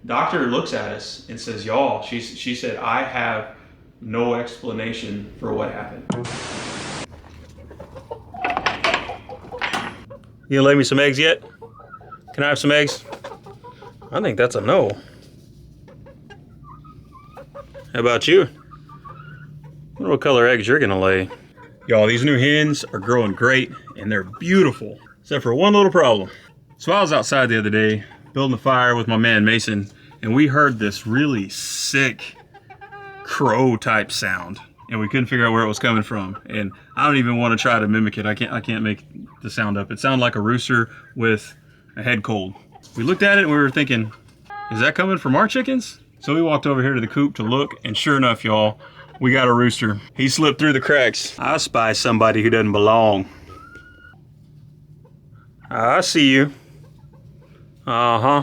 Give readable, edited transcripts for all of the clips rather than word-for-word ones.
Doctor looks at us and says, y'all, she said, I have no explanation for what happened. You gonna lay me some eggs yet? Can I have some eggs? I think that's a no. How about you? I wonder what color eggs you're gonna lay. Y'all, these new hens are growing great and they're beautiful, except for one little problem. So I was outside the other day building a fire with my man Mason, and we heard this really sick crow type sound, and we couldn't figure out where it was coming from. And I don't even want to try to mimic it. I can't make the sound up. It sounded like a rooster with a head cold. We looked at it and we were thinking, is that coming from our chickens? So we walked over here to the coop to look, and sure enough, y'all, we got a rooster. He slipped through the cracks. I spy somebody who doesn't belong. I see you. Uh-huh.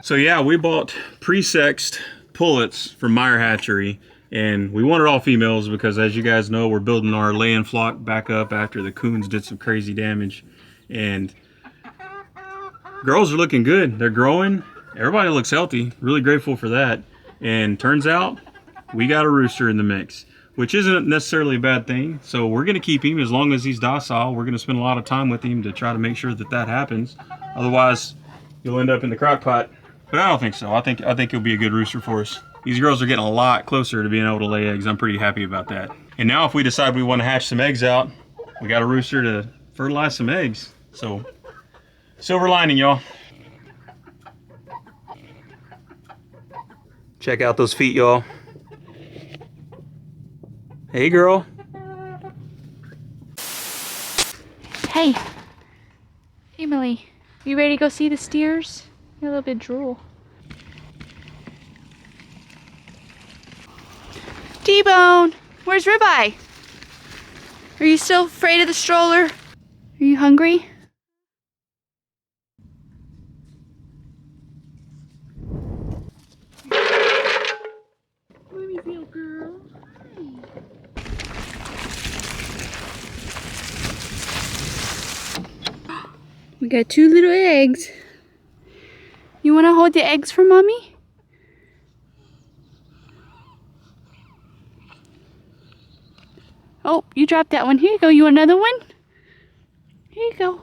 So yeah, we bought pre-sexed pullets from Meyer Hatchery, and we wanted all females because, as you guys know, we're building our laying flock back up after the coons did some crazy damage. And girls are looking good. They're growing. Everybody looks healthy. Really grateful for that. And turns out we got a rooster in the mix, which isn't necessarily a bad thing. So we're going to keep him as long as he's docile. We're going to spend a lot of time with him to try to make sure that that happens. Otherwise, you'll end up in the crock pot. But I don't think so. I think he'll be a good rooster for us. These girls are getting a lot closer to being able to lay eggs. I'm pretty happy about that. And now if we decide we want to hatch some eggs out, we got a rooster to fertilize some eggs. So, silver lining, y'all. Check out those feet, y'all. Hey, girl. Hey, Emily, you ready to go see the steers? You're a little bit drool. T-Bone, where's Ribeye? Are you still afraid of the stroller? Are you hungry? Mommy's little girl. Hi. We got 2 little eggs. You want to hold the eggs for Mommy? Oh, you dropped that one. Here you go. You want another one? Here you go.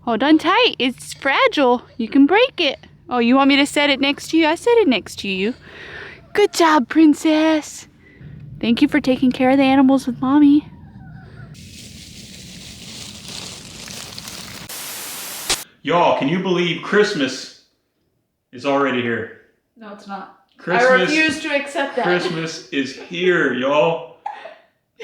Hold on tight. It's fragile. You can break it. Oh, you want me to set it next to you? I set it next to you. Good job, Princess. Thank you for taking care of the animals with Mommy. Y'all, can you believe Christmas is already here? No, it's not. Christmas, I refuse to accept that. Christmas is here, y'all.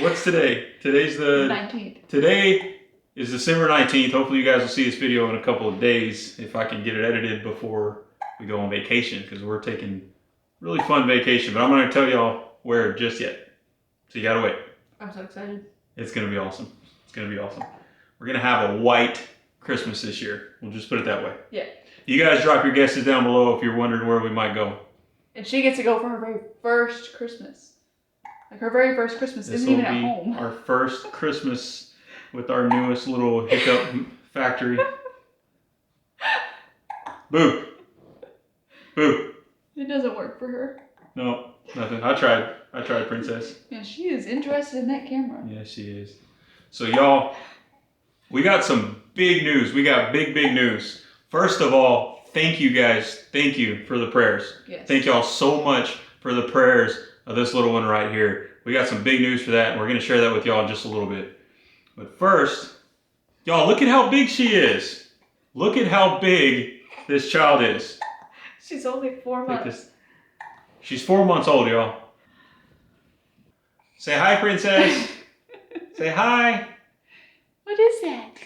What's today? Today's the 19th. Today is December 19th. Hopefully you guys will see this video in a couple of days if I can get it edited before we go on vacation, because we're taking a really fun vacation. But I'm not going to tell y'all where just yet. So you got to wait. I'm so excited. It's going to be awesome. It's going to be awesome. We're going to have a white Christmas this year. We'll just put it that way. Yeah. You guys drop your guesses down below if you're wondering where we might go. And she gets to go for her very first Christmas. Like her very first Christmas isn't even at home. Our first Christmas with our newest little hiccup factory. Boo. Boo. It doesn't work for her. No, nothing. I tried, Princess. Yeah, she is interested in that camera. Yeah, she is. So y'all, we got some big news. We got big news. First of all, thank you guys. Thank you for the prayers. Yes. Thank y'all so much for the prayers of this little one right here. We got some big news for that, and we're going to share that with y'all in just a little bit. But first, y'all, look at how big she is. Look at how big this child is. She's only 4 months. She's 4 months old, y'all. Say hi, Princess. Say hi. What is that?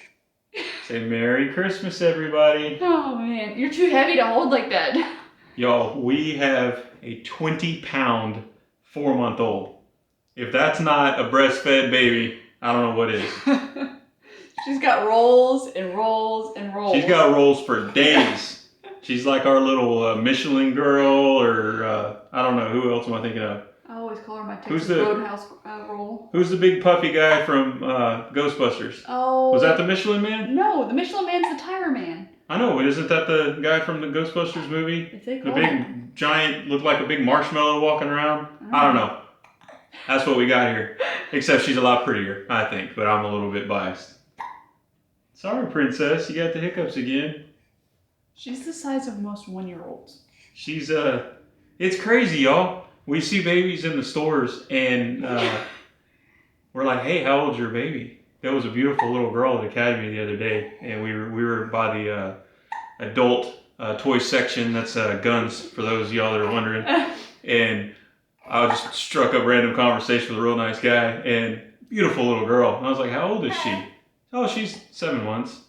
Say Merry Christmas, everybody. Oh man, you're too heavy to hold like that. Y'all, we have a 20-pound 4-month-old. If that's not a breastfed baby, I don't know what is. She's got rolls and rolls and rolls. She's got rolls for days. She's like our little Michelin girl, or I don't know, who else am I thinking of? I always call her my Texas Roadhouse roll. Who's the big puffy guy from Ghostbusters? Oh. Was that the Michelin Man? No, the Michelin Man's the Tire Man. I know, but isn't that the guy from the Ghostbusters movie? If they The call big giant, looked like a big marshmallow walking around. I don't know. That's what we got here. Except she's a lot prettier, I think, but I'm a little bit biased. Sorry, princess, you got the hiccups again. She's the size of most 1-year-olds. She's it's crazy, y'all. We see babies in the stores and we're like, hey, how old's your baby? There was a beautiful little girl at Academy the other day, and we were by the adult toy section. That's guns, for those of y'all that are wondering. And I just struck up random conversation with a real nice guy, and beautiful little girl. And I was like, how old is she? Oh, she's 7 months.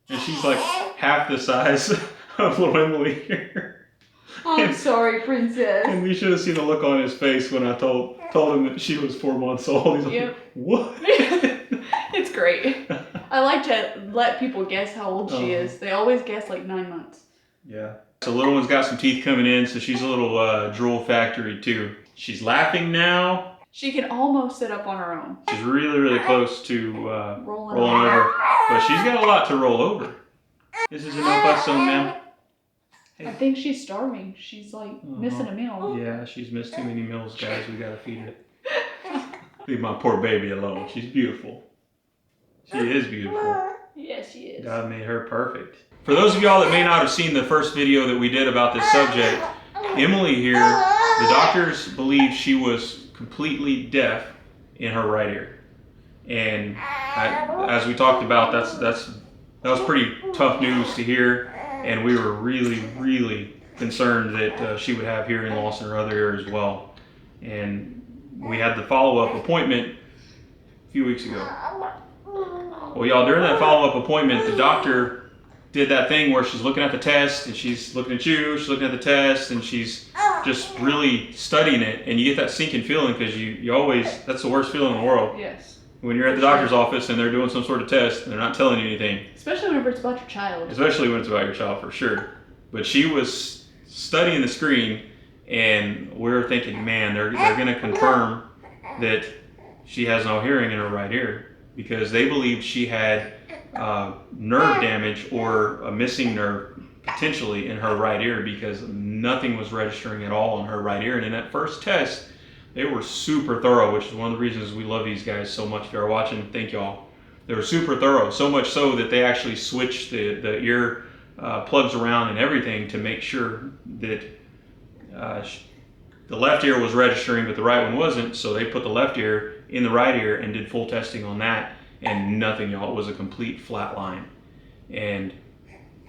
And she's like half the size of little Emily here. I'm sorry, princess. And we should have seen the look on his face when I told him that she was 4 months old. He's like, Yep. what? It's great. I like to let people guess how old she is. They always guess like 9 months. Yeah. So little one's got some teeth coming in, so she's a little drool factory too. She's laughing now. She can almost sit up on her own. She's really, really close to Rolling over. But she's got a lot to roll over. This is enough us some now. I think she's starving. She's like missing a meal. Yeah, she's missed too many meals, guys. We gotta feed it. Leave my poor baby alone. She's beautiful. She is beautiful. Yes, she is. God made her perfect. For those of y'all that may not have seen the first video that we did about this subject, Emily here, the doctors believe she was completely deaf in her right ear. And as we talked about, that was pretty tough news to hear. And we were really, really concerned that she would have hearing loss in her other ear as well. And we had the follow-up appointment a few weeks ago. Well, y'all, during that follow-up appointment, the doctor did that thing where she's looking at the test and she's looking at you, she's looking at the test, and she's just really studying it. And you get that sinking feeling because you always, that's the worst feeling in the world. Yes. When you're at the doctor's office and they're doing some sort of test and they're not telling you anything. Especially whenever it's about your child. Especially when it's about your child, for sure. But she was studying the screen, and we're thinking, man, they're going to confirm that she has no hearing in her right ear, because they believed she had nerve damage or a missing nerve potentially in her right ear, because nothing was registering at all in her right ear. And in that first test, they were super thorough, which is one of the reasons we love these guys so much. If you're watching, thank y'all. They were super thorough, so much so that they actually switched the ear plugs around and everything to make sure that the left ear was registering, but the right one wasn't. So they put the left ear in the right ear and did full testing on that, and nothing, y'all. It was a complete flat line. And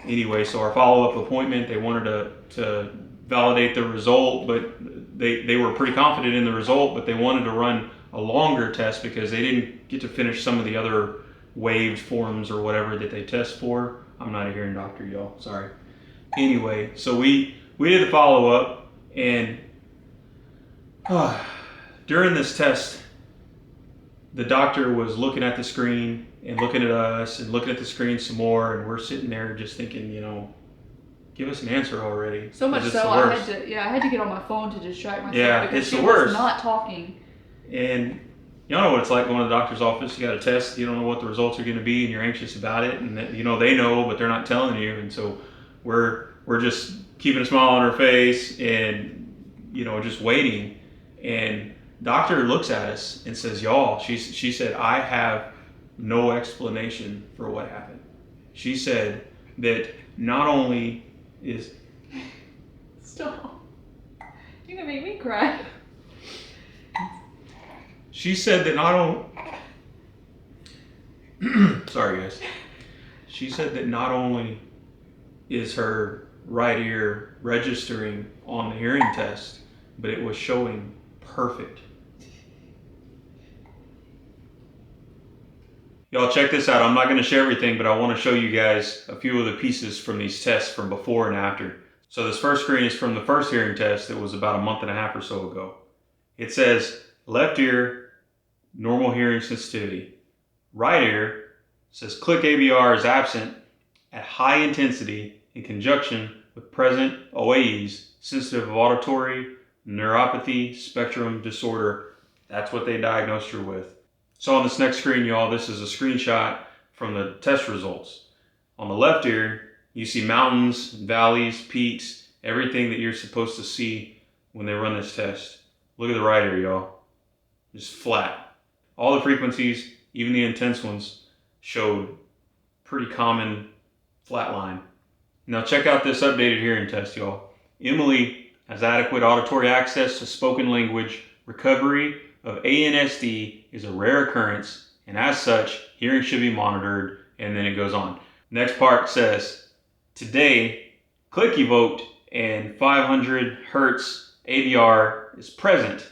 anyway, so our follow-up appointment, they wanted to validate the result, but they were pretty confident in the result, but they wanted to run a longer test because they didn't get to finish some of the other waived forms or whatever that they test for. I'm not a hearing doctor, y'all, sorry. Anyway, so we did the follow-up, and during this test, the doctor was looking at the screen and looking at us and looking at the screen some more, and we're sitting there just thinking, give us an answer already. So much so, I had to get on my phone to distract myself because it's she the worst. was not talking. And y'all know what it's like going to the doctor's office. You got a test, you don't know what the results are going to be, and you're anxious about it. And they know, but they're not telling you. And so we're just keeping a smile on our face and just waiting. And doctor looks at us and says, "Y'all," she said, "I have no explanation for what happened." She said that not only is... Stop. You're gonna make me cry. She said that not only... Sorry, guys. She said that not only is her right ear registering on the hearing test, but it was showing perfect. Y'all check this out. I'm not going to share everything, but I want to show you guys a few of the pieces from these tests from before and after. So this first screen is from the first hearing test that was about a month and a half or so ago. It says left ear, normal hearing sensitivity. Right ear says click ABR is absent at high intensity in conjunction with present OAEs, sensitive auditory neuropathy spectrum disorder. That's what they diagnosed her with. So on this next screen, y'all, this is a screenshot from the test results. On the left ear, You see mountains, valleys, peaks, everything that you're supposed to see when they run this test. Look at the right ear, y'all. Just flat. All the frequencies, even the intense ones, showed pretty common flat line. Now check out this updated hearing test, y'all. Emily has adequate auditory access to spoken language. Recovery of ANSD is a rare occurrence, and as such, hearing should be monitored, and then it goes on. Next part says, today, click evoked and 500 Hertz ADR is present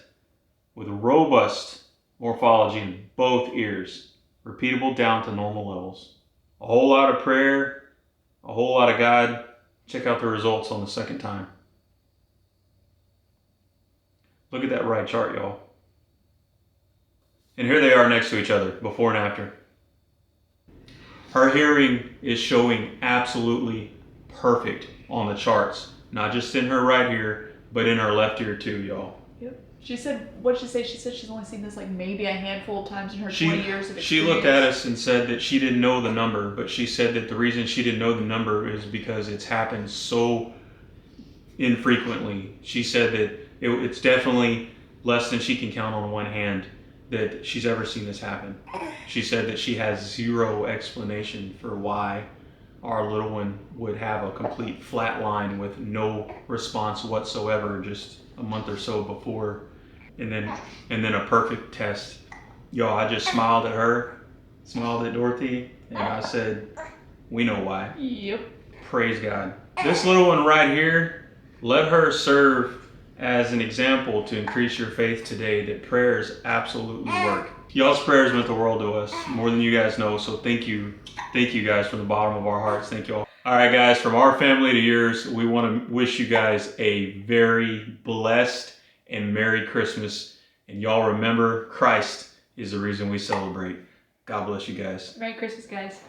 with robust morphology in both ears, repeatable down to normal levels. A whole lot of prayer, a whole lot of God. Check out the results on the second time. Look at that right chart, y'all. And here they are next to each other, before and after. Her hearing is showing absolutely perfect on the charts. Not just in her right ear, but in her left ear too, y'all. Yep. She said, what'd she say? She said she's only seen this like maybe a handful of times in her 20 years of experience. She looked at us and said that she didn't know the number, but she said that the reason she didn't know the number is because it's happened so infrequently. She said that it's definitely less than she can count on one hand that she's ever seen this happen. She said that she has zero explanation for why our little one would have a complete flat line with no response whatsoever just a month or so before, and then a perfect test. Y'all, I just smiled at her, smiled at Dorothy, and I said, we know why. Yep. Praise God. This little one right here, let her serve as an example to increase your faith today that prayers absolutely work. Y'all's prayers meant the world to us, more than you guys know, so thank you. Thank you guys from the bottom of our hearts. Thank you all. All right, guys, from our family to yours, we want to wish you guys a very blessed and Merry Christmas. And y'all remember, Christ is the reason we celebrate. God bless you guys. Merry Christmas, guys.